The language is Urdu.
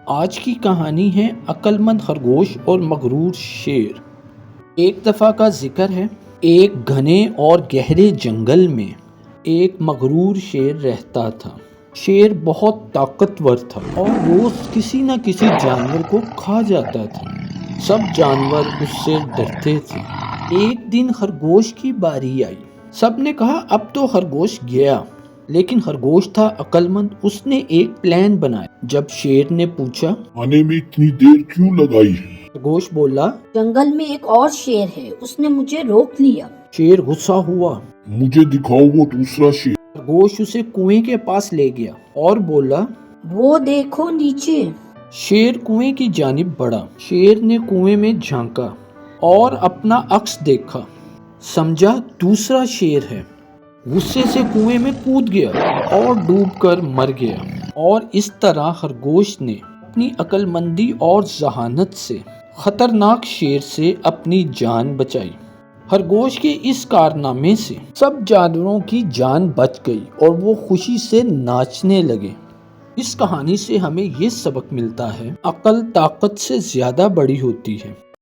آج کی کہانی ہے عقل مند خرگوش اور مغرور شیر۔ ایک دفعہ کا ذکر ہے، ایک گھنے اور گہرے جنگل میں ایک مغرور شیر رہتا تھا۔ شیر بہت طاقتور تھا اور روز کسی نہ کسی جانور کو کھا جاتا تھا۔ سب جانور اس سے ڈرتے تھے۔ ایک دن خرگوش کی باری آئی۔ سب نے کہا اب تو خرگوش گیا، لیکن خرگوش تھا عقل مند۔ اس نے ایک پلان بنایا۔ جب شیر نے پوچھا آنے میں اتنی دیر کیوں لگائی ہے؟ خرگوش بولا، جنگل میں ایک اور شیر ہے، اس نے مجھے روک لیا۔ شیر غصہ ہوا۔ مجھے دکھاؤ وہ دوسرا شیر۔ خرگوش اسے کنویں کے پاس لے گیا اور بولا، وہ دیکھو نیچے۔ شیر کنویں کی جانب بڑھا۔ شیر نے کنویں میں جھانکا اور اپنا عکس دیکھا، سمجھا دوسرا شیر ہے۔ غصے سے کنویں میں کود گیا اور ڈوب کر مر گیا۔ اور اس طرح خرگوش نے اپنی عقل مندی اور ذہانت سے خطرناک شیر سے اپنی جان بچائی۔ خرگوش کے اس کارنامے سے سب جانوروں کی جان بچ گئی اور وہ خوشی سے ناچنے لگے۔ اس کہانی سے ہمیں یہ سبق ملتا ہے، عقل طاقت سے زیادہ بڑی ہوتی ہے۔